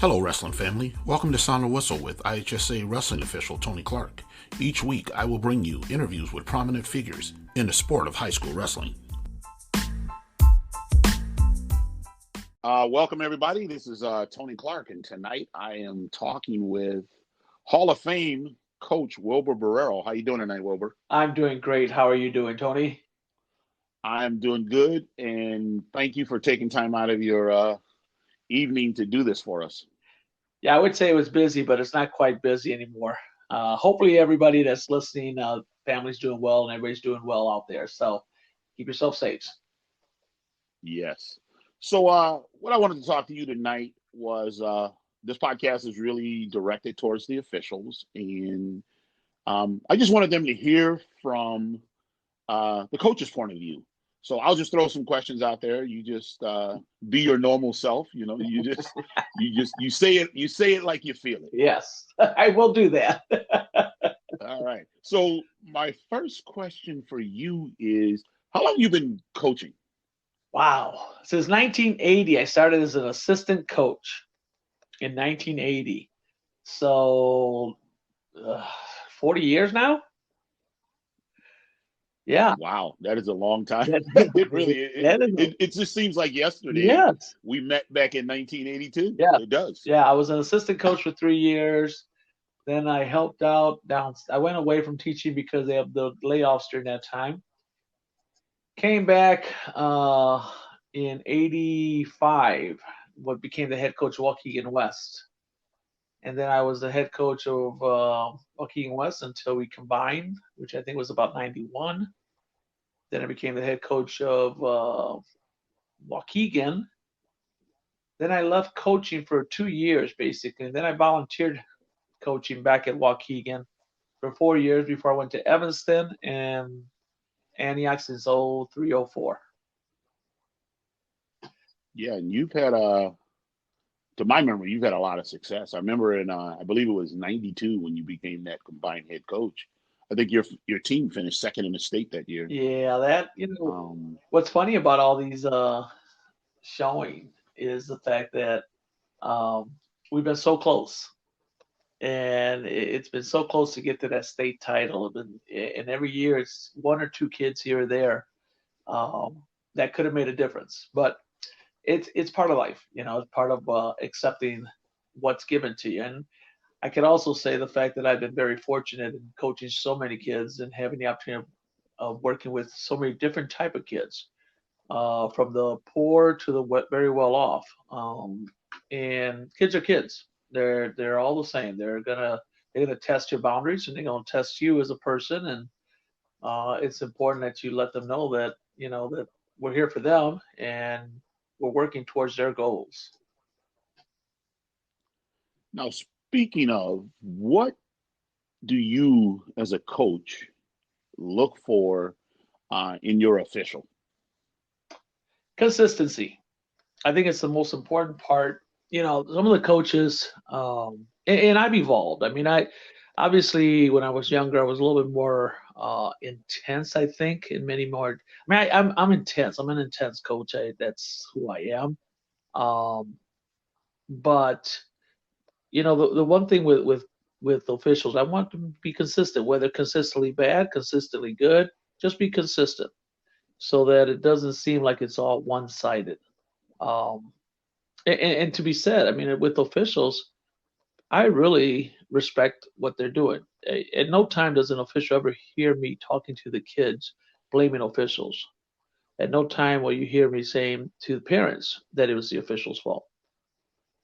Hello, wrestling family. Welcome to Sound the Whistle with IHSA wrestling official Tony Clarke. Each week, I will bring you interviews with prominent figures in the sport of high school wrestling. Welcome, everybody. This is Tony Clarke, and tonight I am talking with Hall of Fame Coach Wilbur Borerro. How you doing tonight, Wilbur? I'm doing great. How are you doing, Tony? I'm doing good, and thank you for taking time out of your evening to do this for us. Yeah, I would say it was busy, but it's not quite busy anymore. Hopefully everybody that's listening, family's doing well and everybody's doing well out there. So keep yourself safe. Yes. So what I wanted to talk to you tonight was this podcast is really directed towards the officials, and I just wanted them to hear from the coach's point of view. So I'll just throw some questions out there. You just be your normal self. You know, you say it like you feel it. Yes, I will do that. All right. So my first question for you is, how long have you been coaching? Wow. Since 1980, I started as an assistant coach in 1980. So 40 years now? Yeah. Wow, that is a long time. It just seems like yesterday. Yes. We met back in 1982. Yeah. It does. Yeah, I was an assistant coach for 3 years. Then I helped out down. I went away from teaching because they have the layoffs during that time. Came back in '85. What became the head coach of Waukegan West, and then I was the head coach of Waukegan West until we combined, which I think was about '91. Then I became the head coach of Waukegan. Then I left coaching for 2 years basically, and then I volunteered coaching back at Waukegan for 4 years before I went to Evanston and Antioch since 03, 04. Yeah, and you've had to my memory, you've had a lot of success. I remember in I believe it was '92 when you became that combined head coach. I think your team finished second in the state that year. Yeah, that what's funny about all these showing is the fact that we've been so close. And it's been so close to get to that state title. And every year it's one or two kids here or there that could have made a difference. But it's part of life, it's part of accepting what's given to you. And I can also say the fact that I've been very fortunate in coaching so many kids and having the opportunity of working with so many different type of kids, from the poor to the very well off. And kids are kids. They're all the same. They're gonna test your boundaries, and they're gonna test you as a person. And it's important that you let them know that that we're here for them and we're working towards their goals. Now, speaking of, what do you as a coach look for in your official? Consistency. I think it's the most important part. Some of the coaches, and I've evolved. I mean, obviously when I was younger, I was a little bit more intense. I think in many more. I mean, I'm intense. I'm an intense coach. That's who I am. But the one thing with officials, I want them to be consistent. Whether consistently bad, consistently good, just be consistent, so that it doesn't seem like it's all one-sided. And to be said, I mean, with officials, I really respect what they're doing. At no time does an official ever hear me talking to the kids blaming officials. At no time will you hear me saying to the parents that it was the official's fault.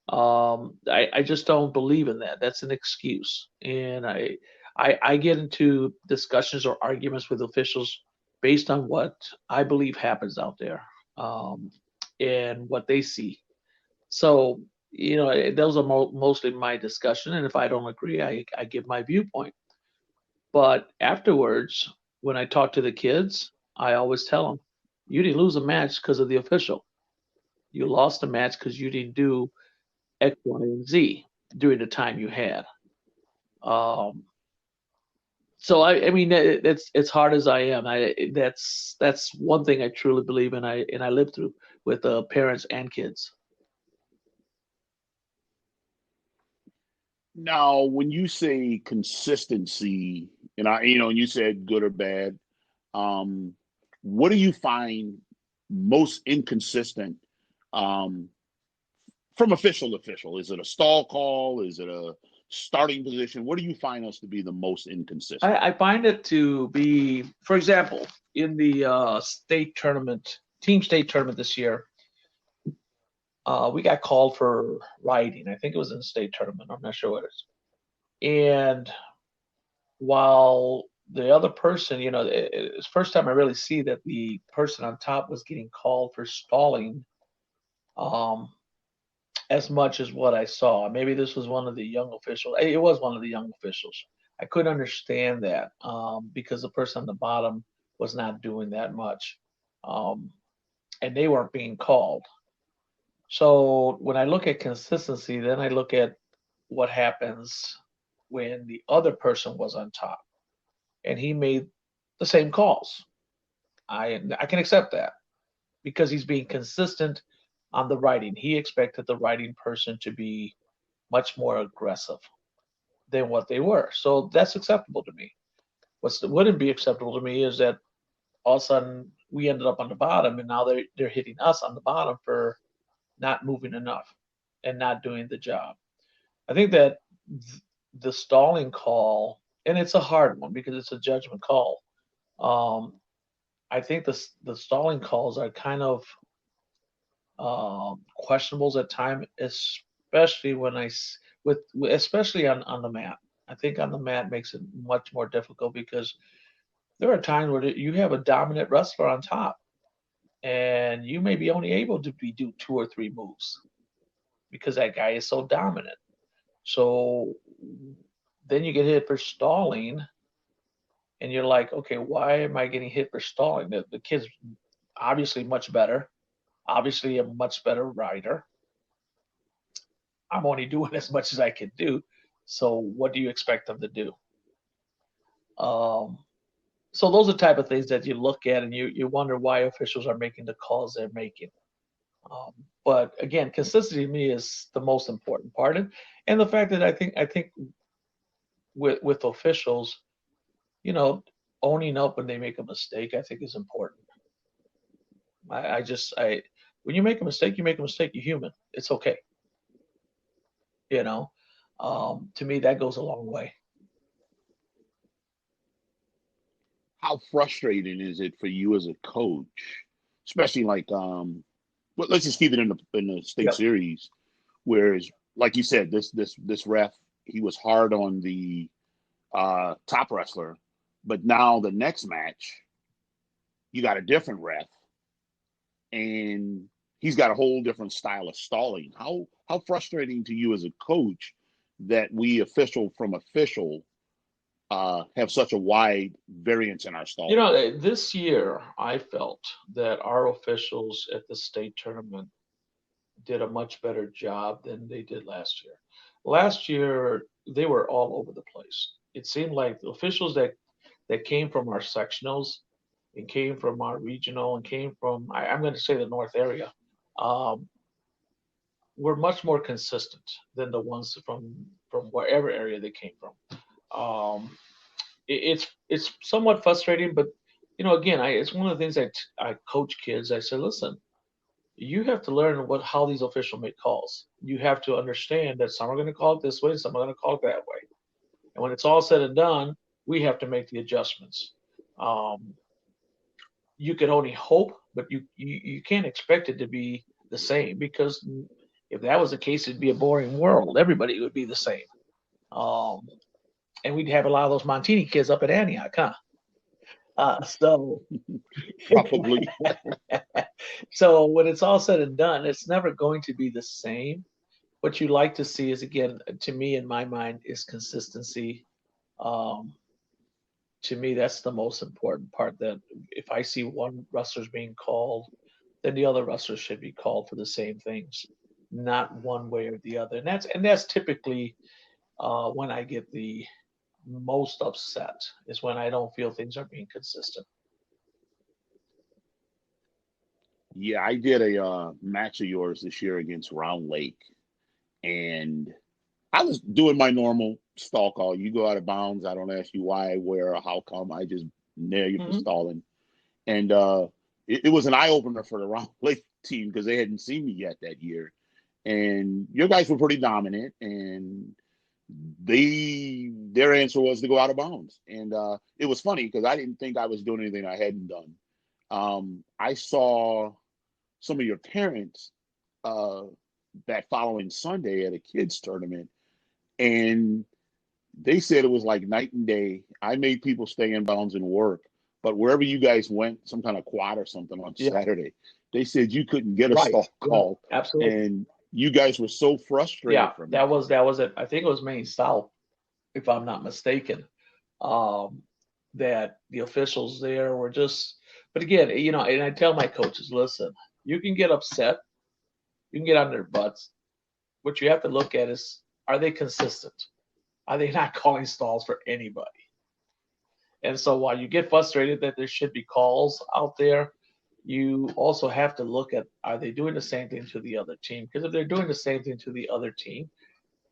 I just don't believe in that. That's an excuse. And I get into discussions or arguments with officials based on what I believe happens out there, and what they see. So, those are mostly my discussion. And if I don't agree, I give my viewpoint. But afterwards, when I talk to the kids, I always tell them, you didn't lose a match because of the official. You lost a match because you didn't do X, Y, and Z during the time you had. So I mean, it's as hard as I am. That's one thing I truly believe in. I live through with parents and kids. Now, when you say consistency, and you said good or bad, um, what do you find most inconsistent um, from official to official? Is it a stall call? Is it a starting position? What do you find us to be the most inconsistent? I find it to be, for example, in the state tournament, team state tournament this year, we got called for riding. I think it was in the state tournament. I'm not sure what it is. And while the other person, it's the first time I really see that the person on top was getting called for stalling um, as much as what I saw. Maybe this was one of the young officials. It was one of the young officials. I couldn't understand that because the person on the bottom was not doing that much, um, and they weren't being called. So when I look at consistency, then I look at what happens when the other person was on top and he made the same calls. I can accept that because he's being consistent on the writing. He expected the writing person to be much more aggressive than what they were. So that's acceptable to me. What wouldn't be acceptable to me is that all of a sudden we ended up on the bottom and now they're hitting us on the bottom for not moving enough and not doing the job. I think that the stalling call, and it's a hard one because it's a judgment call. Um, I think the stalling calls are kind of questionables at time, especially when with especially on the mat. I think on the mat makes it much more difficult because there are times where you have a dominant wrestler on top, and you may be only able to do two or three moves because that guy is so dominant. So then you get hit for stalling, and you're like, okay, why am I getting hit for stalling? The kid's obviously much better, obviously a much better rider. I'm only doing as much as I can do. So what do you expect them to do? Um, so those are the type of things that you look at and you wonder why officials are making the calls they're making. Um, but again, consistency to me is the most important part, and the fact that I think with officials, you know, owning up when they make a mistake, I think is important. I just I when you make a mistake, you make a mistake. You're human. It's okay. You know, to me that goes a long way. How frustrating is it for you as a coach, especially like let's just keep it in the state Yep. series, whereas like you said, this ref, he was hard on the top wrestler, but now the next match you got a different ref and he's got a whole different style of stalling. How frustrating to you as a coach that we official from official have such a wide variance in our stalling? This year I felt that our officials at the state tournament did a much better job than they did last year. Last year they were all over the place. It seemed like the officials that came from our sectionals and came from our regional and came from I'm going to say the north area um, were much more consistent than the ones from wherever area they came from. Um, it's somewhat frustrating, but again, it's one of the things I coach kids. I said, listen, you have to learn how these officials make calls. You have to understand that some are going to call it this way, some are going to call it that way. And when it's all said and done, we have to make the adjustments. Um, you can only hope, but you can't expect it to be the same because if that was the case, it'd be a boring world. Everybody would be the same. Um, and we'd have a lot of those Montini kids up at Antioch, huh? So Probably. so when it's all said and done, it's never going to be the same. What you like to see is, again, to me, in my mind, is consistency. Um, to me, that's the most important part. That if I see one wrestler's being called, then the other wrestlers should be called for the same things, not one way or the other. And that's typically when I get the most upset is when I don't feel things are being consistent. Yeah, I did a match of yours this year against Round Lake, and I was doing my normal stall call. You go out of bounds. I don't ask you why, where, or how come. I just nail you for Mm-hmm. stalling. And it was an eye opener for the Round Lake team because they hadn't seen me yet that year. And your guys were pretty dominant, and their answer was to go out of bounds. And it was funny because I didn't think I was doing anything I hadn't done. I saw some of your parents that following Sunday at a kids tournament, and they said it was like night and day. I made people stay in bounds and work, but wherever you guys went, some kind of quad or something on Yeah. Saturday, they said you couldn't get a Right. stall call. Absolutely. And you guys were so frustrated Yeah, from that was it. I think it was Maine South, if I'm not mistaken. That the officials there were just, but again, you know, and I tell my coaches, listen, you can get upset, you can get on their butts. What you have to look at is, are they consistent? Are they not calling stalls for anybody? And so while you get frustrated that there should be calls out there, you also have to look at, are they doing the same thing to the other team? Because if they're doing the same thing to the other team,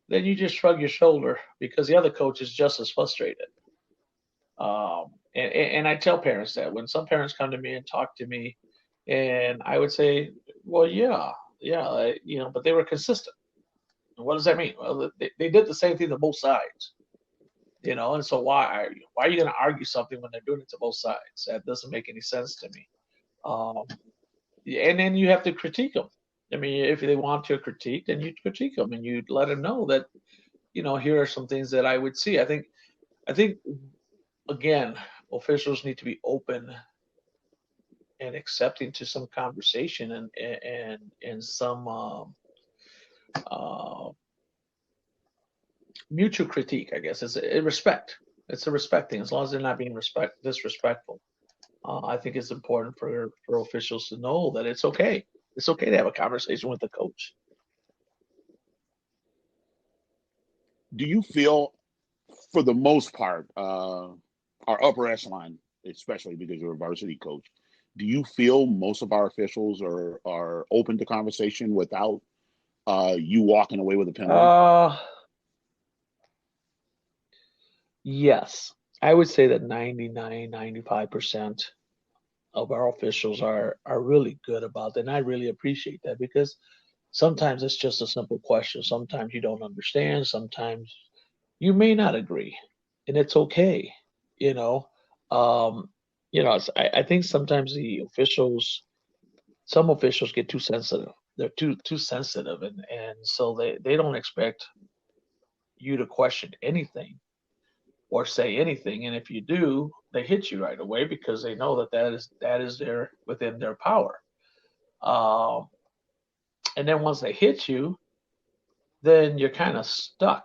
then you just shrug your shoulder because the other coach is just as frustrated. And I tell parents that when some parents come to me and talk to me, and I would say, well, yeah, you know, but they were consistent. And what does that mean? Well, they did the same thing to both sides, you know, and so why are you going to argue something when they're doing it to both sides? That doesn't make any sense to me. And then you have to critique them. I mean, if they want to critique, then you critique them and you let them know that, you know, here are some things that I would see. I think again, officials need to be open and accepting to some conversation and some uh, mutual critique. I guess it's a respect. It's a respect thing. As long as they're not being disrespectful, I think it's important for officials to know that it's okay. It's okay to have a conversation with the coach. Do you feel, for the most part, our upper echelon, especially because you're a varsity coach, do you feel most of our officials are open to conversation without you walking away with a penalty? Yes, I would say that 99, 95% of our officials are really good about that. And I really appreciate that because sometimes it's just a simple question. Sometimes you don't understand. Sometimes you may not agree, and it's okay. You know, um, I think sometimes some officials get too sensitive. They're too sensitive, and so they don't expect you to question anything or say anything. And if you do, they hit you right away because they know that is their within their power. Um, and then once they hit you, then you're kind of stuck.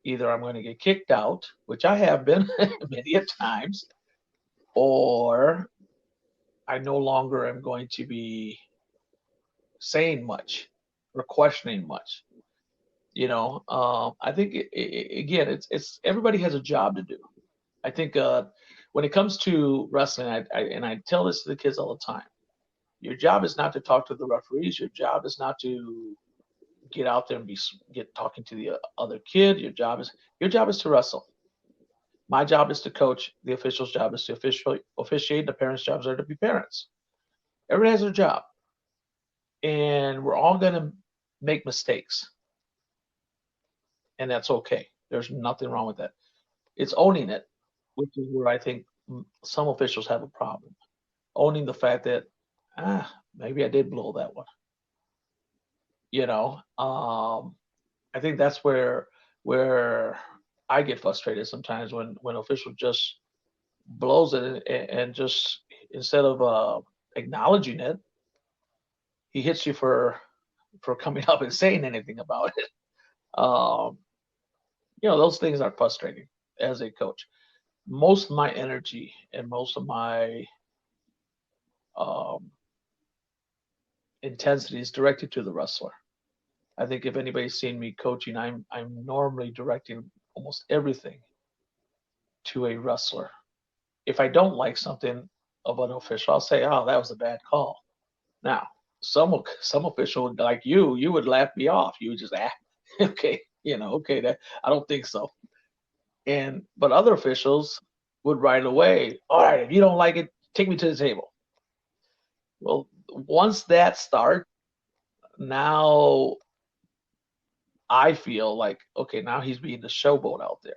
Either I'm going to get kicked out, which I have been many a times, or I no longer am going to be saying much or questioning much. You know, I think again, it's everybody has a job to do. I think when it comes to wrestling, and I tell this to the kids all the time. Your job is not to talk to the referees. Your job is not to get out there and get talking to the other kid. Your job is to wrestle. My job is to coach. The official's job is to officiate. The parents' jobs are to be parents. Everybody has their job, and we're all going to make mistakes, and that's okay. There's nothing wrong with that. It's owning it, which is where I think some officials have a problem. Owning the fact that maybe I did blow that one. You know, I think that's where I get frustrated sometimes when official just blows it and just instead of acknowledging it, he hits you for coming up and saying anything about it. Um, those things are frustrating as a coach. Most of my energy and most of my um, intensity is directed to the wrestler. I think if anybody's seen me coaching, I'm normally directing almost everything to a wrestler. If I don't like something of an official, I'll say, "Oh, that was a bad call." Now, some official like you would laugh me off. You would just, okay, Okay, that I don't think so. But other officials would right away, all right, if you don't like it, take me to the table. Well, once that starts, now I feel like, okay, now he's being the showboat out there.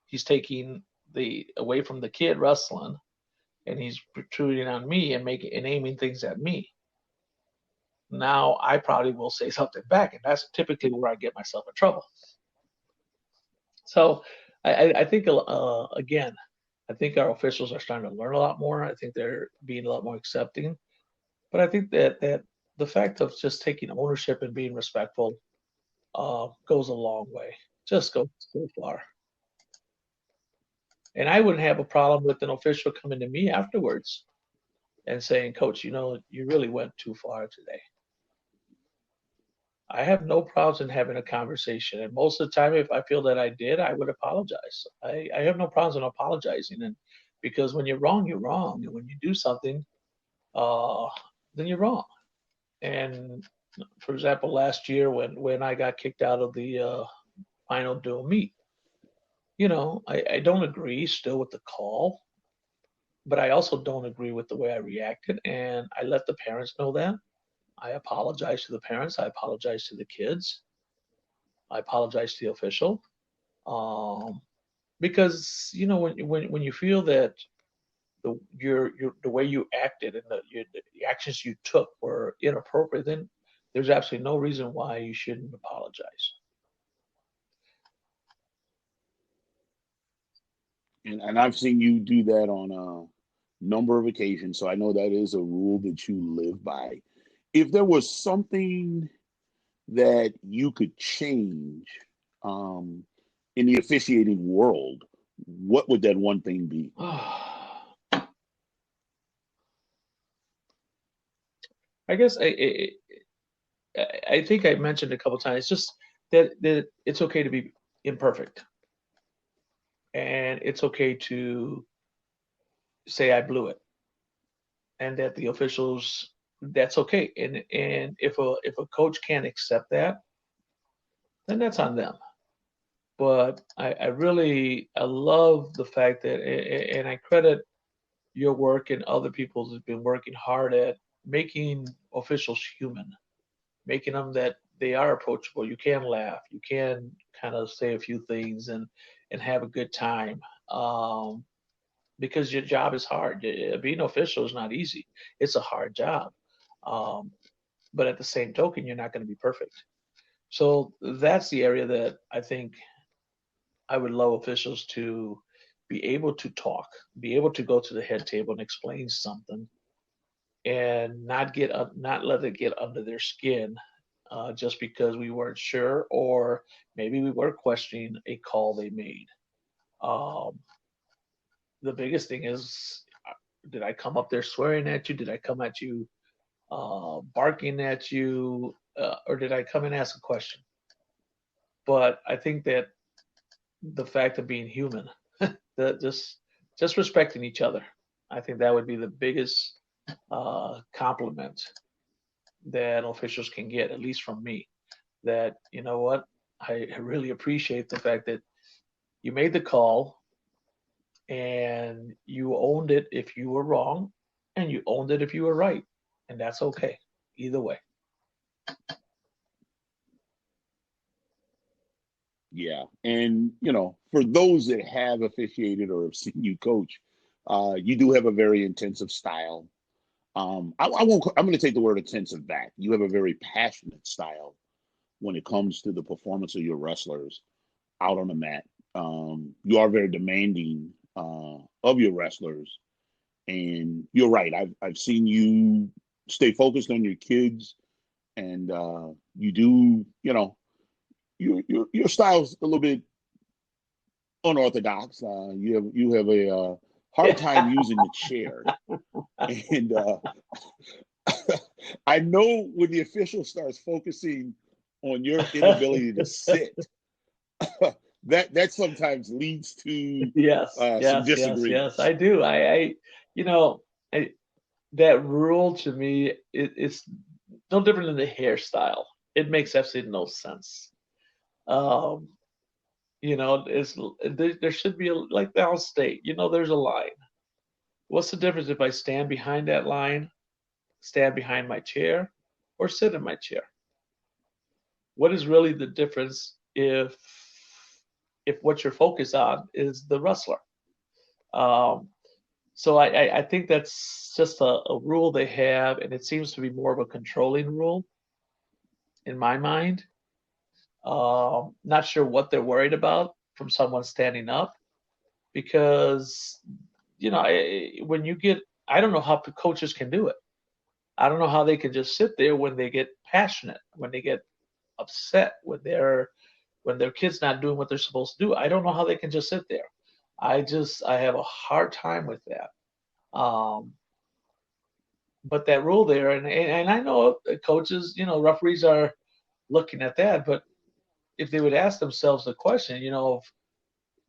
He's taking the away from the kid wrestling, and he's protruding on me and making and aiming things at me. Now I probably will say something back, and that's typically where I get myself in trouble. So I think again, I think our officials are starting to learn a lot more. I think they're being a lot more accepting. But I think that the fact of just taking ownership and being respectful goes a long way. Just goes so far. And I wouldn't have a problem with an official coming to me afterwards and saying, Coach, you really went too far today. I have no problems in having a conversation. And most of the time, if I feel that I did, I would apologize. I have no problems in apologizing. And because when you're wrong, you're wrong. And when you do something, then you're wrong. And for example, last year when I got kicked out of the final dual meet, I don't agree still with the call, but I also don't agree with the way I reacted. And I let the parents know that. I apologize to the parents. I apologize to the kids. I apologize to the official. Because when you feel that the way you acted and the actions you took were inappropriate, then there's absolutely no reason why you shouldn't apologize. And I've seen you do that on a number of occasions, so I know that is a rule that you live by. If there was something that you could change um, in the officiating world, what would that one thing be? I guess I think I mentioned a couple times just that it's okay to be imperfect, and it's okay to say I blew it, and that the officials that's okay. And if a coach can't accept that, then that's on them. But I love the fact that, and I credit your work and other people's have been working hard at making officials human, making them that they are approachable. You can laugh, you can kind of say a few things and have a good time. Because your job is hard. Being official is not easy. It's a hard job. Um, but at the same token, you're not going to be perfect. So that's the area that I think I would love officials to be able to talk, be able to go to the head table and explain something, and not let it get under their skin just because we weren't sure, or maybe we were questioning a call they made. Um, the biggest thing is, did I come up there swearing at you? Did I come at you barking at you? Or did I come and ask a question? But I think that the fact of being human, that just respecting each other, I think that would be the biggest compliment that officials can get, at least from me. That you know what, I really appreciate the fact that you made the call and you owned it if you were wrong, and you owned it if you were right, and that's okay either way. Yeah, and for those that have officiated or have seen you coach, you do have a very intensive style. I won't. I'm going to take the word intensive back. You have a very passionate style when it comes to the performance of your wrestlers out on the mat. You are very demanding of your wrestlers, and you're right. I've seen you stay focused on your kids, and you do. Your style's a little bit unorthodox. You have a hard time using the chair, and I know when the official starts focusing on your inability to sit, that sometimes leads to Yes, some yes, yes, yes. disagreements. I do. You know, I, that rule to me, it's no different than the hairstyle. It makes absolutely no sense. Um, there should be like the state. There's a line. What's the difference if I stand behind that line, stand behind my chair, or sit in my chair? What is really the difference if what you're focused on is the wrestler? Um, so I think that's just a rule they have, and it seems to be more of a controlling rule in my mind. Not sure what they're worried about from someone standing up because when you get, I don't know how the coaches can do it. I don't know how they can just sit there when they get passionate, when they get upset, when their kid's not doing what they're supposed to do. I don't know how they can just sit there. I have a hard time with that. Um, but that rule there, and I know coaches, referees are looking at that, but if they would ask themselves the question,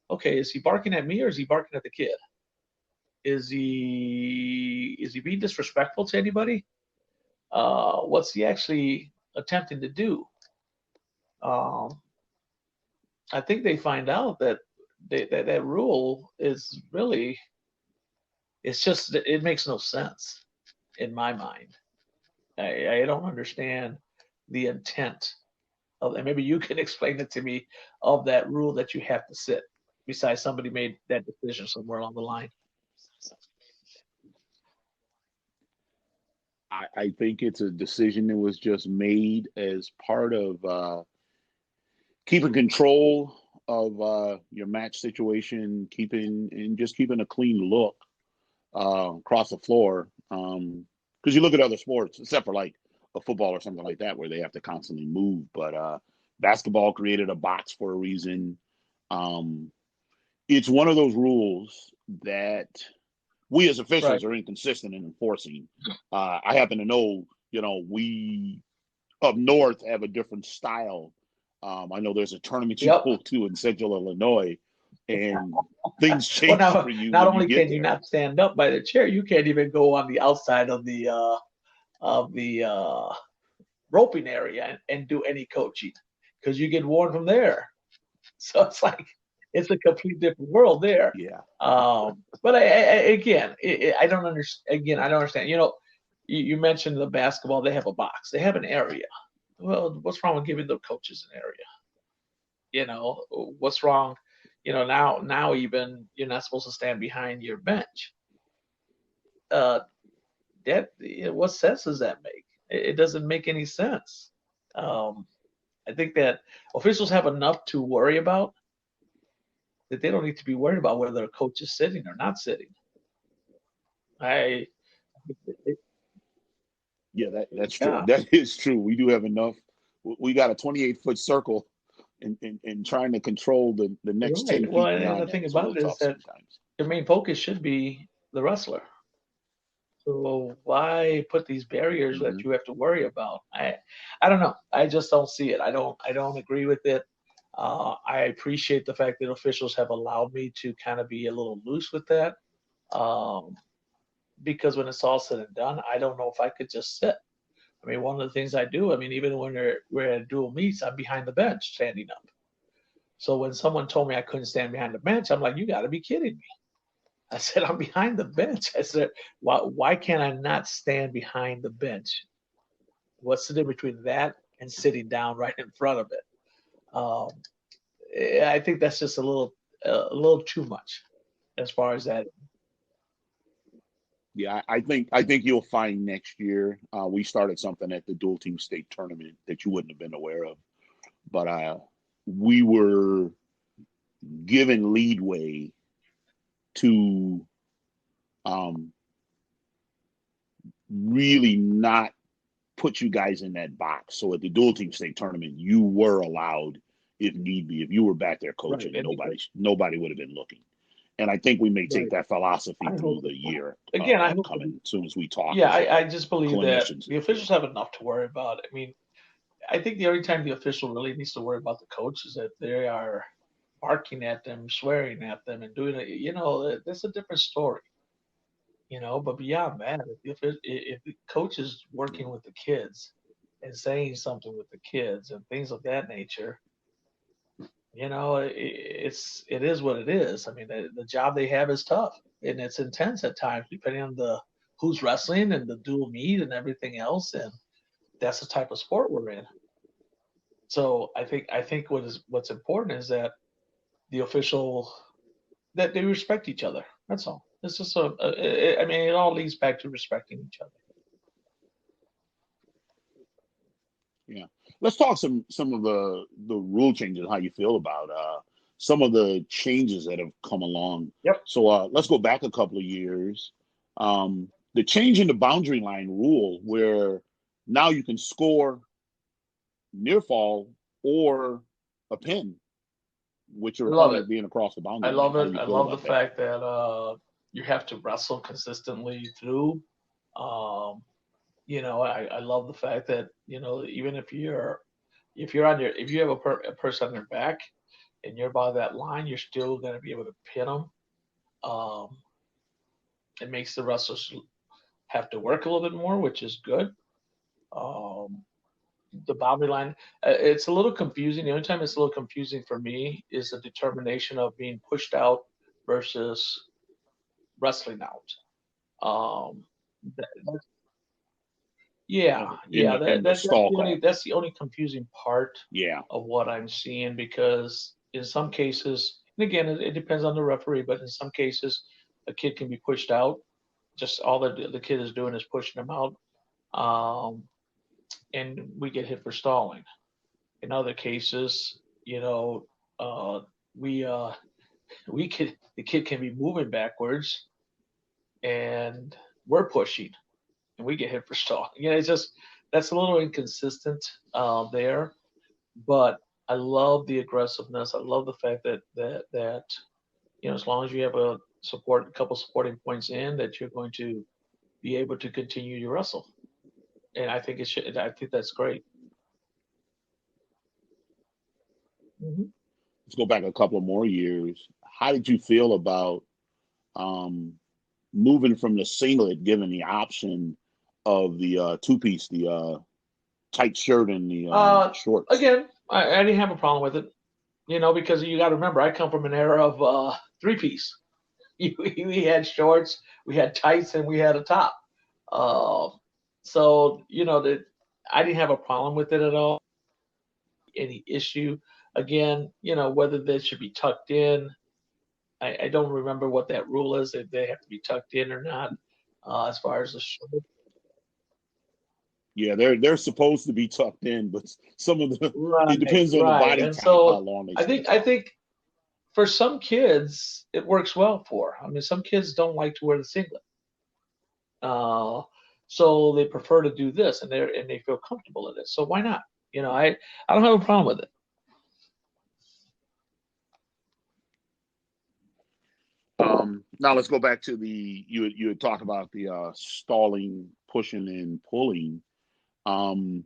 okay, is he barking at me or is he barking at the kid? Is he being disrespectful to anybody? What's he actually attempting to do? I think they find out that that rule is really, it makes no sense in my mind. I don't understand the intent of, and maybe you can explain it to me, of that rule that you have to sit besides somebody made that decision somewhere along the line. I think it's a decision that was just made as part of keeping control of your match situation, keeping a clean look across the floor. Because you look at other sports, except for like a football or something like that, where they have to constantly move. But basketball created a box for a reason. Um, it's one of those rules that we as officials Right. are inconsistent in enforcing. I happen to know, we up north have a different style. I know there's a tournament you Yep. go to in Central Illinois, and things Well, change now for you not when you only get can you there. not stand up by the chair, you can't even go on the outside of the roping area and do any coaching because you get warned from there. So it's like it's a complete different world there. Yeah, But again, I don't understand. Again, I don't understand. You mentioned the basketball; they have a box, they have an area. Well, what's wrong with giving the coaches an area? What's wrong? Now even you're not supposed to stand behind your bench. Uh, what sense does that make? It doesn't make any sense. Um, I think that officials have enough to worry about that they don't need to be worried about whether a coach is sitting or not sitting. I, yeah, that's true. yeah, That is true. We do have enough. We got a 28-foot circle, and trying to control the next right. 10 Well, feet and beyond the that thing is about really it is tough that sometimes. your main focus should be the wrestler. So why put these barriers that Hmm. you have to worry about? I don't know. I just don't see it. I don't agree with it. I appreciate the fact that officials have allowed me to kind of be a little loose with that. Um, because when it's all said and done, I don't know if I could just sit. I mean, one of the things I do, I mean, even when we're at dual meets, I'm behind the bench standing up. So when someone told me I couldn't stand behind the bench, I'm like, you got to be kidding me. I said, I'm behind the bench. I said, why can't I not stand behind the bench? What's the difference between that and sitting down right in front of it? Um, I think that's just a little too much as far as that. Yeah, I think you'll find next year we started something at the dual team state tournament that you wouldn't have been aware of, but we were given leadway to um, really not put you guys in that box. So at the dual team state tournament, you were allowed, if need be, if you were back there Right. coaching, nobody would have been looking. And I think we may take Right. that philosophy I through hope the year again. I hope. upcoming. As soon as we talk Yeah, as I just believe that clinicians in the the officials field. have enough to worry about. I mean, I think the only time the official really needs to worry about the coach is if they are barking at them, swearing at them, and doing it. That's a different story. But beyond that, if the coach is working with the kids and saying something with the kids and things of that nature, it is what it is. I mean, the job they have is tough and it's intense at times, depending on the who's wrestling and the dual meet and everything else. And that's the type of sport we're in. So I think what's important is that the official that they respect each other. That's all. It's just I mean, it all leads back to respecting each other. Yeah. Let's talk some of the rule changes. How you feel about some of the changes that have come along. Yep. So let's go back a couple of years. The change in the boundary line rule, where now you can score near fall or a pin, with your I love opponent it. being across the I boundary line. love How do it. you I feel love the about that? fact that you have to wrestle consistently through. Um, I love the fact that even if you have a person on their back and you're by that line, you're still going to be able to pin them. Um, it makes the wrestlers have to work a little bit more, which is good. Um, the boundary line, it's a little confusing. The only time it's a little confusing for me is the determination of being pushed out versus wrestling out. Um, that, yeah, In yeah, the stall call. that's the only confusing part Yeah. of what I'm seeing because in some cases, and again, it depends on the referee, but in some cases, a kid can be pushed out. Just all the kid is doing is pushing them out, um, and we get hit for stalling. In other cases, uh, we the kid can be moving backwards, and we're pushing, and we get hit for stalling. It's just that's a little inconsistent there. But I love the aggressiveness. I love the fact that as long as you have a couple supporting points in, that you're going to be able to continue your wrestle. And I think it should. I think that's great. Mm-hmm. Let's go back a couple more years. How did you feel about um, moving from the singlet, given the option of the two piece, the tight shirt and the Uh, shorts? Again, I didn't have a problem with it. Because you got to remember, I come from an era of three piece. We had shorts, we had tights, and we had a top. Uh, so that I didn't have a problem with it at all. Any issue? Again, whether they should be tucked in. I don't remember what that rule is, if they have to be tucked in or not. As far as the shirt. Yeah, they're supposed to be tucked in, but some of the it Right, depends on the right. body And type how so long they I stay think I tucked. think for some kids it works well for. I mean, some kids don't like to wear the singlet. Uh, so they prefer to do this, and they feel comfortable in it. So why not? I don't have a problem with it. Now let's go back to the you had talked about the stalling, pushing, and pulling. Um,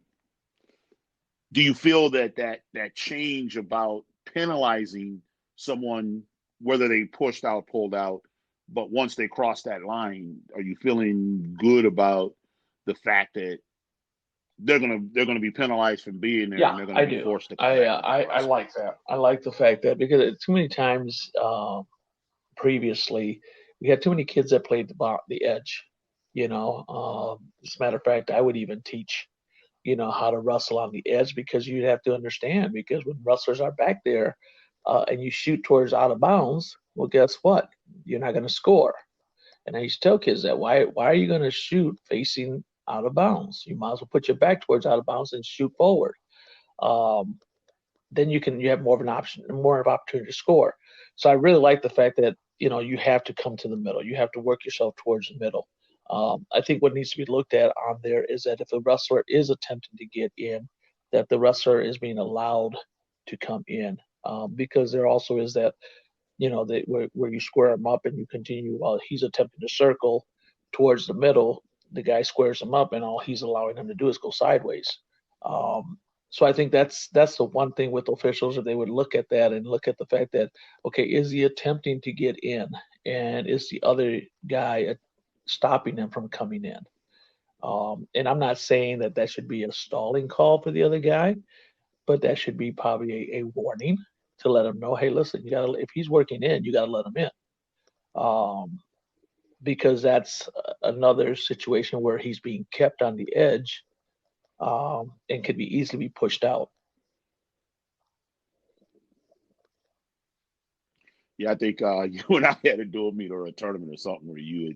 do you feel that change about penalizing someone, whether they pushed out, pulled out, but once they cross that line, are you feeling good about the fact that they're gonna be penalized for being there and Yeah, they're gonna I be do. forced to come back into the I wrestle? like that. I like the fact that because too many times previously we had too many kids that played the edge. As a matter of fact, I would even teach how to wrestle on the edge because you'd have to understand because when wrestlers are back there and you shoot towards out of bounds, well, guess what? You're not going to score. And I used to tell kids that why are you going to shoot facing out of bounds? You might as well put your back towards out of bounds and shoot forward. Um, then you have more of an option, more of an opportunity to score. So I really like the fact that you have to come to the middle. You have to work yourself towards the middle. I think what needs to be looked at on there is that if the wrestler is attempting to get in, that the wrestler is being allowed to come in, because there also is that where you square him up and you continue while he's attempting to circle towards the middle, the guy squares him up and all he's allowing him to do is go sideways. Um, so I think that's the one thing with officials that they would look at that and look at the fact that okay, is he attempting to get in and is the other guy stopping him from coming in? And I'm not saying that should be a stalling call for the other guy, but that should be probably a warning. to let him know, hey, listen, if he's working in, you gotta let him in. Because that's another situation where he's being kept on the edge, and could be easily be pushed out. Yeah, I think you and I had a dual meet or a tournament or something where you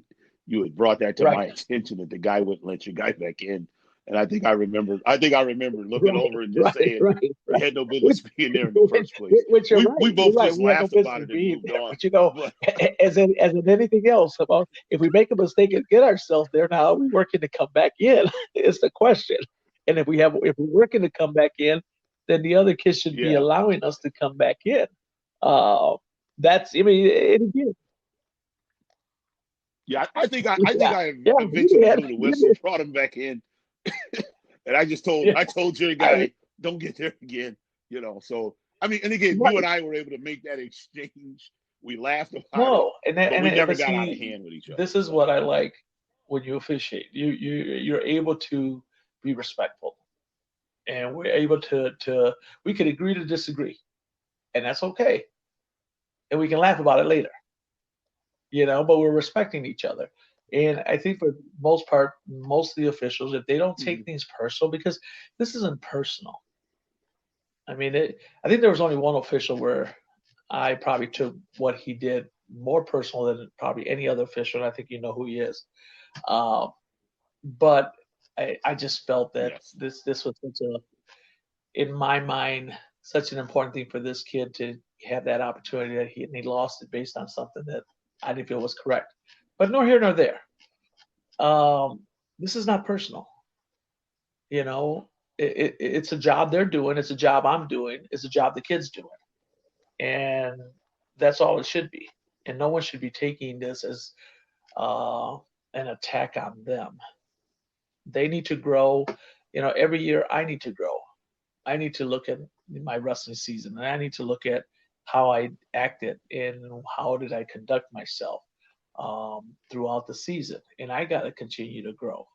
had brought that to my attention that the guy wouldn't let your guy back in. And I think I remember looking over and just saying he had no business being there in the first place. Which you're right. We both You're just right. laughed about it and moved on. But you know, as in anything else, about if we make a mistake and get ourselves there, now are we working to come back in? Is the question. And if we're working to come back in, then the other kids should be allowing us to come back in. That's, I mean, it again. Yeah, I think I eventually blew the whistle, brought him back in, and I told your guy, don't get there again, you know. So I mean, and again, you and I were able to make that exchange. We laughed about it, but we never got out of hand with each other. This is what I like when you officiate. You're able to be respectful, and we're able to we could agree to disagree, and that's okay, and we can laugh about it later. You know, but we're respecting each other. And I think for the most part, most of the officials, if they don't take things personal, because this isn't personal. I mean, I think there was only one official where I probably took what he did more personal than probably any other official, and I think you know who he is. But I just felt that this was in my mind, such an important thing for this kid to have that opportunity that he lost it based on something that I didn't feel was correct. But nor here nor there. This is not personal. You know, it's a job they're doing. It's a job I'm doing. It's a job the kid's doing. And that's all it should be. And no one should be taking this as an attack on them. They need to grow. You know, every year I need to grow. I need to look at my wrestling season, and I need to look at how I acted and how did I conduct myself throughout the season. And I got to continue to grow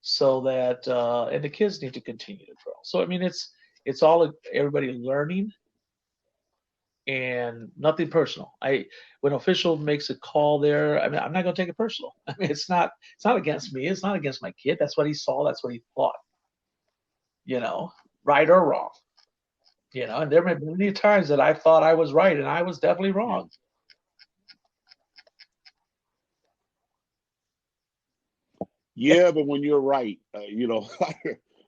so that, and the kids need to continue to grow. So, I mean, it's all everybody learning and nothing personal. When an official makes a call there, I mean, I'm not going to take it personal. I mean, it's not against me. It's not against my kid. That's what he saw. That's what he thought, you know, right or wrong. You know, and there have been many times that I thought I was right, and I was definitely wrong. Yeah, but when you're right, you know,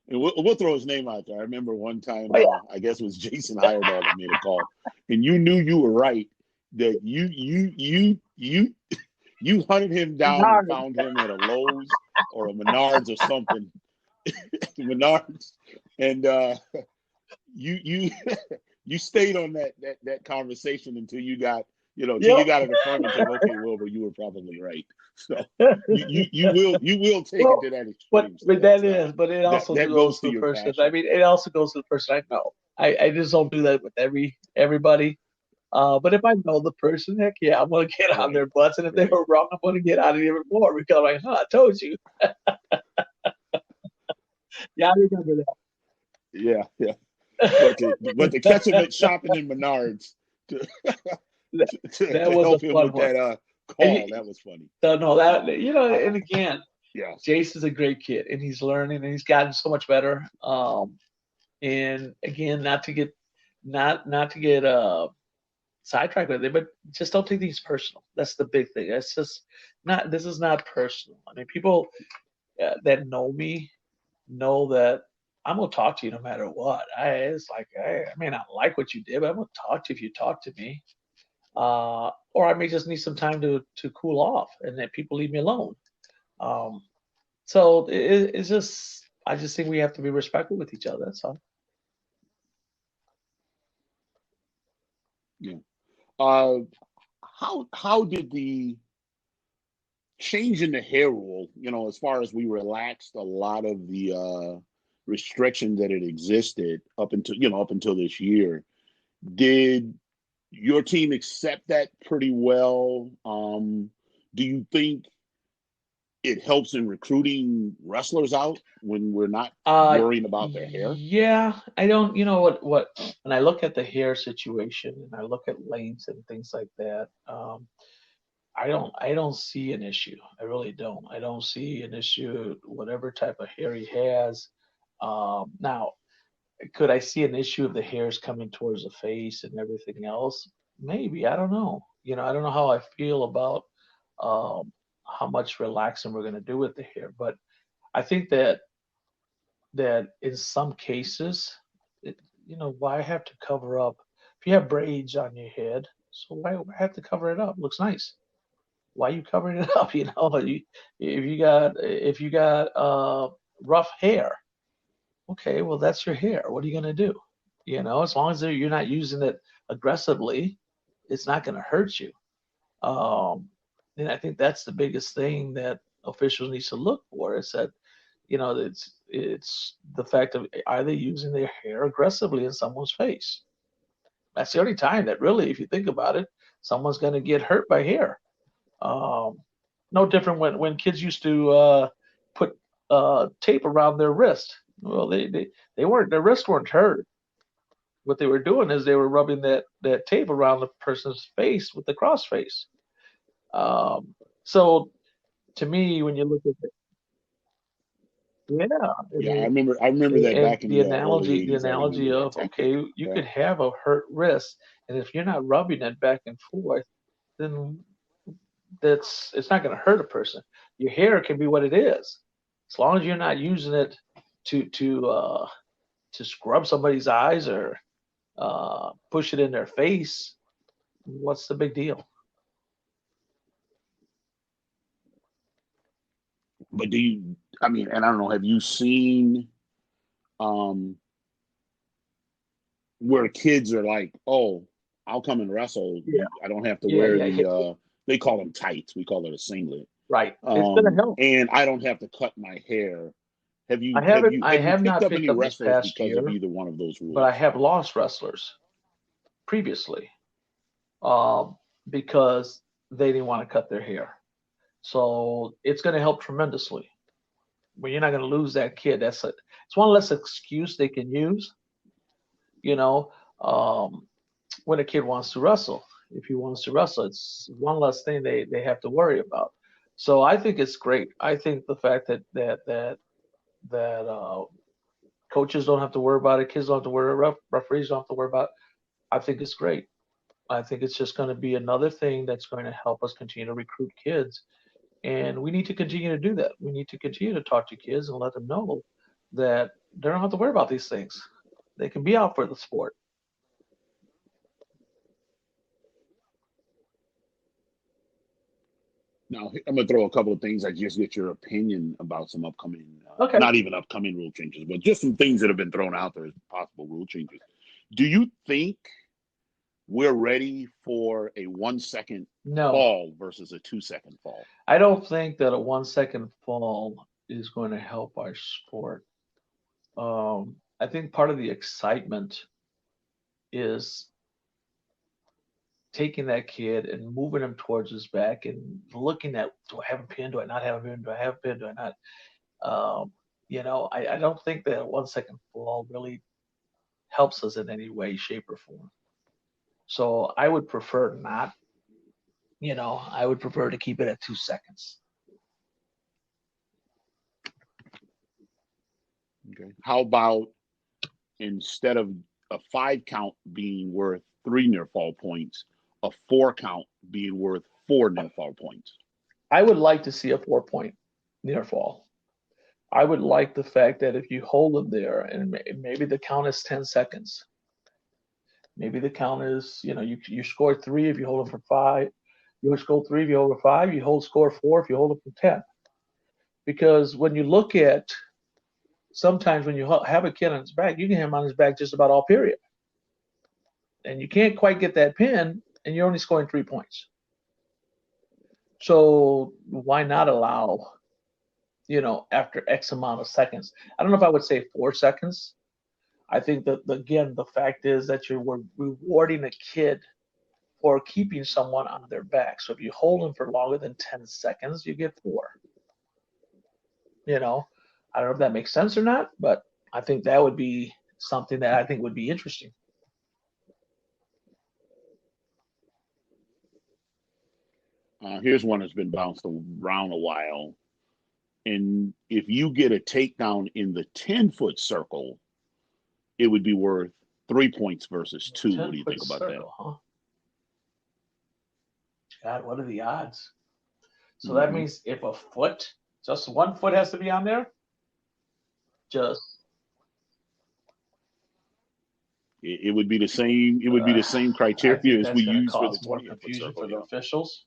and we'll throw his name out there. I remember one time, I guess it was Jason Heyerdahl that made a call, and you knew you were right. That you hunted him down and found him at a Lowe's or a Menards or something, Menards, and you stayed on that conversation until you got you got an affirmative. Okay, Wilbur, you were probably right. So you will take it to that extreme. But it also goes to the person. I mean, it also goes to the person I know. I just don't do that with everybody. But if I know the person, heck yeah, I'm gonna get on their butts, and if they were wrong, I'm gonna get on it even more because I'm like, I told you. Yeah, I remember that. Yeah. But to catch him at shopping in Menards to help him with that call, that was funny. No, that and again, Jason's a great kid, and he's learning, and he's gotten so much better. And again, not to get sidetracked with it, but just don't take things personal. That's the big thing. It's just not. This is not personal. I mean, people that know me know that I'm gonna talk to you no matter what. It's like, I may not like what you did, but I'm gonna talk to you if you talk to me. Or I may just need some time to cool off, and that people leave me alone. So it's just, I just think we have to be respectful with each other. That's all. Yeah. How did the change in the hair rule, as far as we relaxed a lot of the restrictions that had existed up until this year, did your team accept that pretty well? Do you think it helps in recruiting wrestlers out when we're not worrying about their hair? Yeah, I don't. You know what? When I look at the hair situation and I look at lengths and things like that, I don't see an issue. I really don't. I don't see an issue whatever type of hair he has. Now, could I see an issue if the hair's coming towards the face and everything else? Maybe. I don't know. I don't know how I feel about how much relaxing we're going to do with the hair, but I think that in some cases, it, why have to cover up? If you have braids on your head, so why have to cover it up? Looks nice. Why are you covering it up? If you got rough hair, okay, well that's your hair. What are you gonna do? As long as you're not using it aggressively, it's not gonna hurt you. Um, and I think that's the biggest thing that officials need to look for is that it's the fact of are they using their hair aggressively in someone's face? That's the only time that really, if you think about it, someone's going to get hurt by hair. Um, no different when kids used to put tape around their wrist. Well, they weren't their wrists weren't hurt. What they were doing is they were rubbing that tape around the person's face with the cross face. So to me, when you look at it, yeah, Yeah, I remember that and back in the the early analogy the 80s. I remember analogy that of tactic. okay, you Yeah. could have a hurt wrist, and if you're not rubbing it back and forth, then it's not going to hurt a person. Your hair can be what it is, as long as you're not using it to scrub somebody's eyes or push it in their face. What's the big deal? But I mean, and I don't know, have you seen um where kids are like, oh, I'll come and wrestle. Yeah, I don't have to yeah, wear yeah, yeah. they call them tights. We call it a singlet. Right. It's going to help. And I don't have to cut my hair. Have I you have haven't. you I have you have picked not up picked any up this wrestlers past because of year, either one of those but I rules? have lost wrestlers previously um, because they didn't want to cut their hair. So it's going to help tremendously. But you're not going to lose that kid. It's one less excuse they can use. You know, um, when a kid wants to wrestle, if he wants to wrestle, it's one less thing they have to worry about. So I think it's great. I think the fact that coaches don't have to worry about it, kids don't have to worry, referees don't have to worry about it. I think it's great. I think it's just going to be another thing that's going to help us continue to recruit kids. And we need to continue to do that. We need to continue to talk to kids and let them know that they don't have to worry about these things. They can be out for the sport. Now, I'm going to throw a couple of things. I just get your opinion about some upcoming, Okay. not even upcoming rule changes, but just some things that have been thrown out there as possible rule changes. Do you think we're ready for a 1 second No, fall versus a 2 second fall? I don't think that a 1 second fall is going to help our sport. I think part of the excitement is taking that kid and moving him towards his back and looking at, do I have a pin? Do I not have a pin? Do I have a pin? Do I not? I don't think that a 1 second fall really helps us in any way, shape, or form. So I would prefer not. I would prefer to keep it at 2 seconds. Okay. How about instead of a 5 count being worth 3 near fall points, a 4 count being worth 4 near fall points? I would like to see a 4 point near fall. I would like the fact that if you hold them there and maybe the count is 10 seconds, maybe the count is, you score three if you hold them for five, you score three if you hold them for five, you score four if you hold them for 10. Because when you look at sometimes when you have a kid on his back, you can have him on his back just about all period. And you can't quite get that pin, and you're only scoring 3 points. So why not allow, after X amount of seconds? I don't know if I would say 4 seconds. I think that, again, the fact is that you're rewarding a kid for keeping someone on their back. So if you hold them for longer than 10 seconds, you get four. You know, I don't know if that makes sense or not, but I think that would be something that I think would be interesting. Here's one that's been bounced around a while. And if you get a takedown in the 10-foot circle, it would be worth 3 points versus two. What do you 10-foot think about that? circle, huh? God, what are the odds? So that Mm-hmm. means if a foot, just 1 foot has to be on there, just It would be the same. It would be uh, the same I think criteria as we that's going to use for the cause more 20-foot confusion circle. for the Yeah. officials.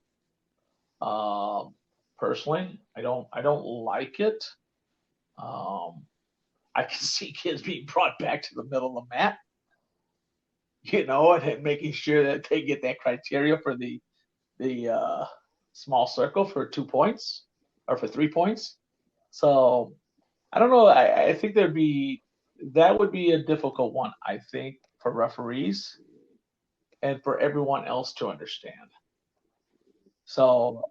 Personally, I don't like it. I can see kids being brought back to the middle of the mat, and making sure that they get that criteria for the small circle for 2 points or for 3 points. So I don't know. I think that would be a difficult one. I think for referees and for everyone else to understand. So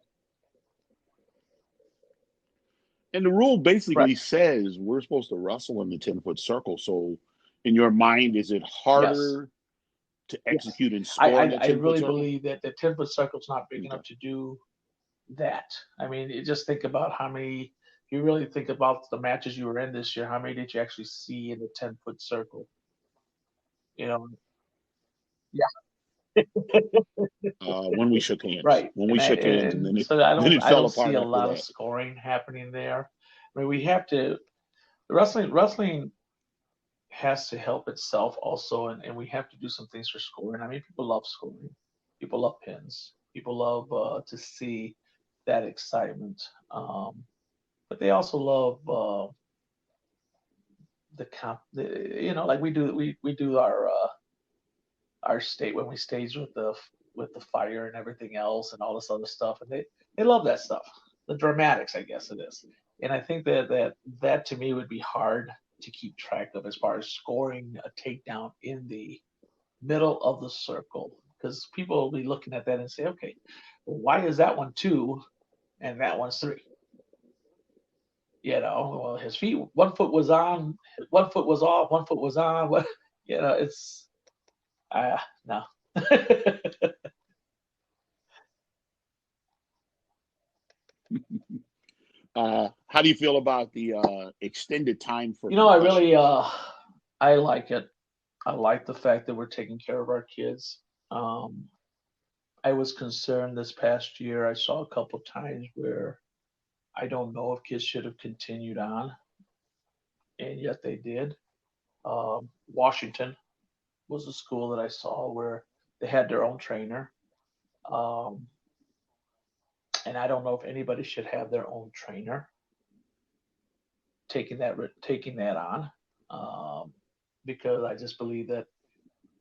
And the rule right, basically says we're supposed to wrestle in the 10-foot circle. So, in your mind, is it yes, harder to yes. execute and I, score I, in the I 10-foot really circle? believe that the 10-foot circle is not big Okay. enough to do that. I mean, just think about how many. If you really think about the matches you were in this year, how many did you actually see in the 10-foot circle? You know, yeah, When we shook hands, right. when we And, I, shook hands, and and then it so I then don't it I fell don't see apart a after lot of that. scoring happening there. I mean, we have to. Wrestling has to help itself also, and we have to do some things for scoring. I mean, people love scoring, people love pins, people love to see that excitement, but they also love like we do our state when we stage with the fire and everything else and all this other stuff, and they love that stuff, the dramatics, I guess it is. And I think that to me would be hard to keep track of as far as scoring a takedown in the middle of the circle, because people will be looking at that and say, okay, well, why is that one 2 and that one's 3? Well, his feet, 1 foot was on, 1 foot was off, 1 foot was on. What, it's no. How do you feel about the extended time for I really concussions? I like it. I like the fact that we're taking care of our kids. Um, I was concerned this past year. I saw a couple times where I don't know if kids should have continued on, and yet they did. Washington was a school that I saw where they had their own trainer, um, and I don't know if anybody should have their own trainer taking that on, um, because I just believe that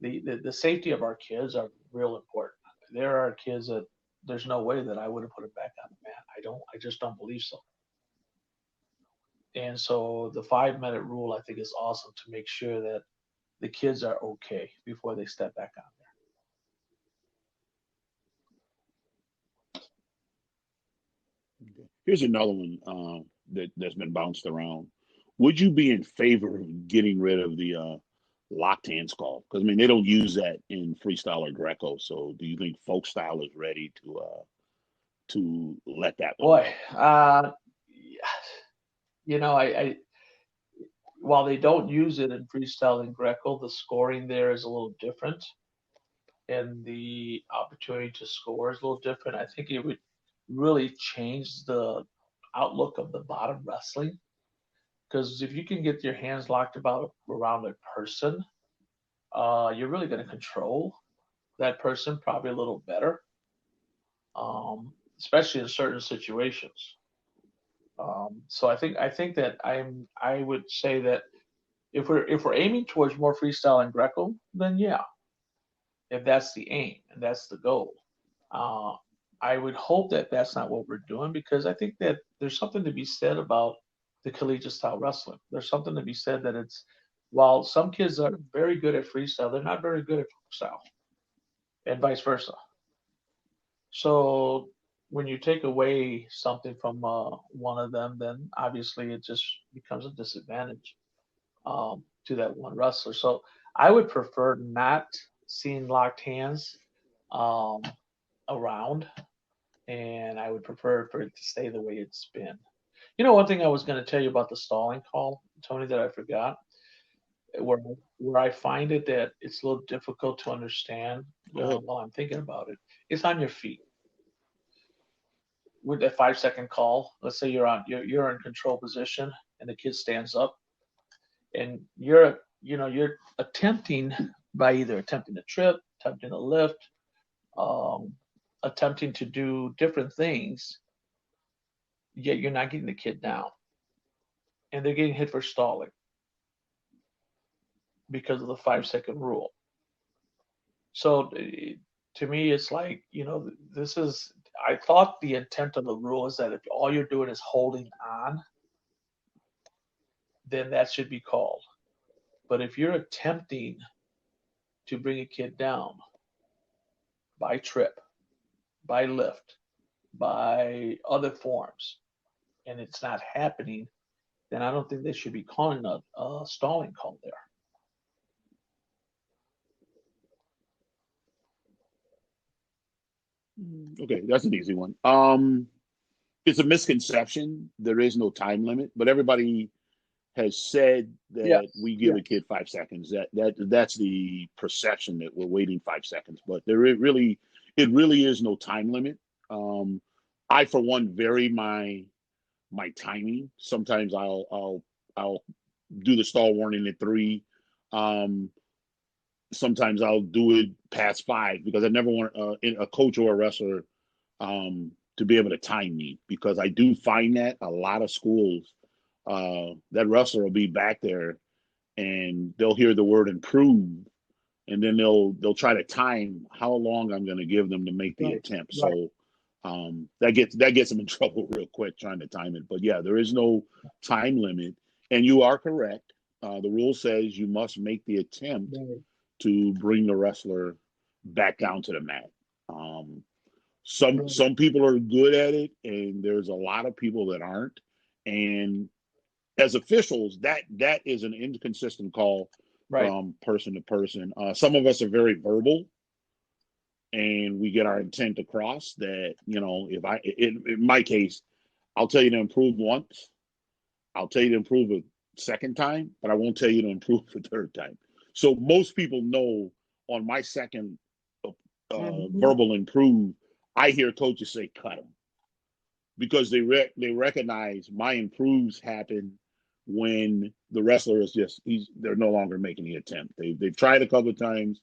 the safety of our kids are real important. There are kids that there's no way that I would have put them back on the mat. I just don't believe so. And so the 5 minute rule I think is awesome to make sure that the kids are okay before they step back on Here's another one that's been bounced around. Would you be in favor of getting rid of the locked hands call? Because I mean, they don't use that in freestyle or Greco. So, do you think folk style is ready to let that one Boy, go? I while they don't use it in freestyle and Greco, the scoring there is a little different, and the opportunity to score is a little different. I think it would really change the outlook of the bottom wrestling, because if you can get your hands locked about around a person, you're really going to control that person probably a little better, especially in certain situations. So I think that I would say that if we're aiming towards more freestyle and Greco, then yeah, if that's the aim and that's the goal. Uh, I would hope that that's not what we're doing, because I think that there's something to be said about the collegiate style wrestling. There's something to be said that while some kids are very good at freestyle, they're not very good at folk style, and vice versa. So when you take away something from one of them, then obviously it just becomes a disadvantage to that one wrestler. So I would prefer not seeing locked hands um, around, and I would prefer for it to stay the way it's been. You know, one thing I was going to tell you about the stalling call, Tony, that I forgot, where where I find it that it's a little difficult to understand while I'm thinking about it. It's on your feet with a 5 second call. Let's say you're in control position and the kid stands up and you're attempting by either attempting to trip, attempting to lift, um, attempting to do different things, yet you're not getting the kid down, and they're getting hit for stalling because of the 5 second rule. So to me, it's like, this is. I thought the intent of the rule is that if all you're doing is holding on, then that should be called. But if you're attempting to bring a kid down by trip, by lift, by other forms, and it's not happening, then I don't think they should be calling a stalling call there. Okay, that's an easy one. It's a misconception. There is no time limit, but everybody has said that Yeah. we give a kid 5 seconds. That's the perception that we're waiting 5 seconds, but it really is no time limit. Um, I for one vary my timing. Sometimes I'll do the stall warning at 3. Um, Sometimes I'll do it past 5 because I never want a coach or a wrestler to be able to time me, because I do find that a lot of schools, that wrestler will be back there and they'll hear the word improve, and then they'll try to time how long I'm going to give them to make the Right. attempt. Right. So that gets them in trouble real quick trying to time it. But yeah, there is no time limit, and you are correct. The rule says you must make the attempt Right. to bring the wrestler back down to the mat. Um, some Right. some people are good at it, and there's a lot of people that aren't. And as officials, that is an inconsistent call Right. from person to person. Some of us are very verbal, and we get our intent across. That if in my case, I'll tell you to improve once. I'll tell you to improve a second time, but I won't tell you to improve a third time. So most people know on my second verbal improve, I hear coaches say cut them, because they recognize my improves happen when the wrestler is they're no longer making the attempt. They've tried a couple of times,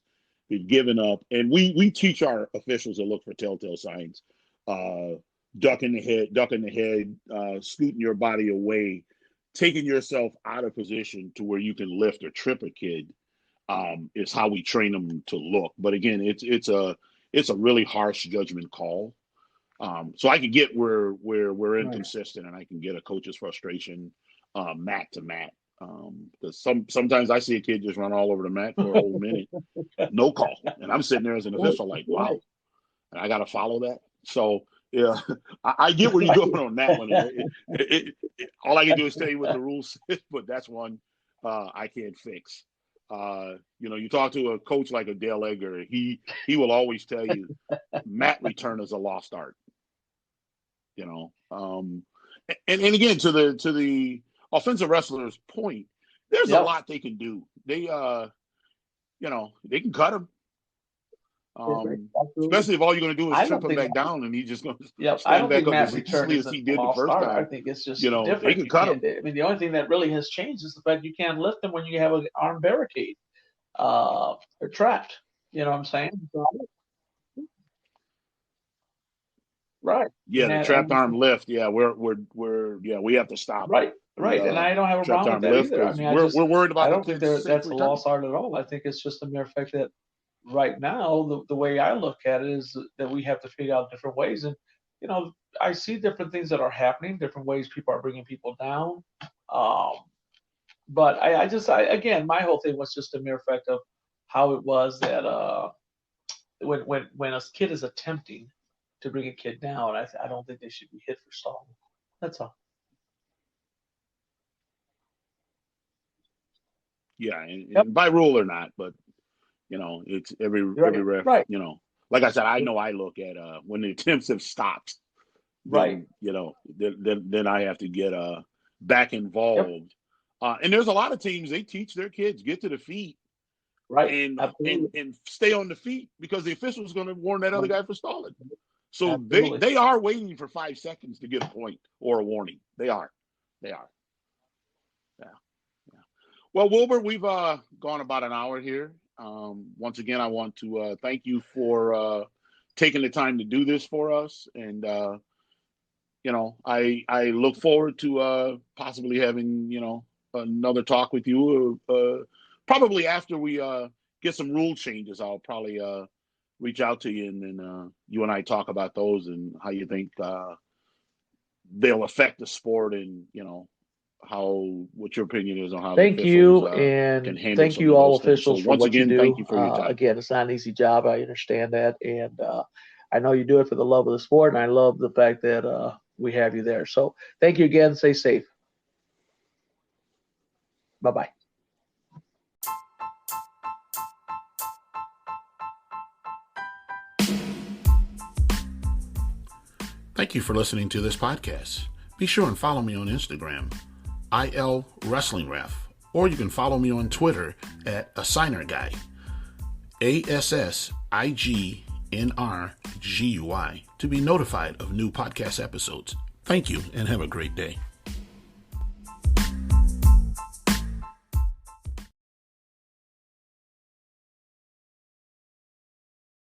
they've given up, and we teach our officials to look for telltale signs. Ducking the head, scooting your body away, taking yourself out of position to where you can lift or trip a kid, is how we train them to look. But again, it's a really harsh judgment call. So I can get where we're inconsistent, and I can get a coach's frustration, mat to mat. Because sometimes I see a kid just run all over the mat for a whole minute, no call, and I'm sitting there as an official like, wow, and I got to follow that. So yeah, I get where you're going on that one. All I can do is tell you what the rules is, but that's one I can't fix. You talk to a coach like a Dale Egger, he will always tell you mat return is a lost art. And again, to the offensive wrestler's point, there's a lot they can do. They they can cut him. Especially if all you're going to do is trip him back down, and he's just going to stand back up as easily as he did the first time. I think it's just different. They can cut him. I mean, the only thing that really has changed is the fact you can't lift him when you have an arm barricade or trapped. You know what I'm saying? Right. Yeah, the trapped arm lift. Yeah, we have to stop. Right. Right. And I don't have a problem with that either. I mean, we're worried about. I don't think that's a lost art at all. I think it's just a mere fact that right now, the way I look at it is that we have to figure out different ways. And, I see different things that are happening, different ways people are bringing people down. But again, my whole thing was just a mere fact of how it was that when a kid is attempting, to bring a kid down. I don't think they should be hit for stalling. That's all. Yeah, and by rule or not, but it's every ref. Right. Like I said, I know I look at when the attempts have stopped, then then I have to get back involved. And there's a lot of teams, they teach their kids get to the feet, right, and stay on the feet, because the official is going to warn that other guy for stalling. So they are waiting for 5 seconds to get a point or a warning. They are. Yeah. Well, Wilbur, we've gone about an hour here. Once again, I want to thank you for taking the time to do this for us. And, I look forward to possibly having, another talk with you. Probably after we get some rule changes, I'll probably reach out to you, and then you and I talk about those and how you think they'll affect the sport, and, what your opinion is on how thank the officials you, and can handle thank some you of all those things. officials So for once what again, you do. thank you for your time. Again, it's not an easy job. I understand that, and I know you do it for the love of the sport, and I love the fact that we have you there. So thank you again. Stay safe. Bye-bye. Thank you for listening to this podcast. Be sure and follow me on Instagram, IL Wrestling Ref, or you can follow me on Twitter at Assigner Guy, ASSIGNRGUY, to be notified of new podcast episodes. Thank you, and have a great day.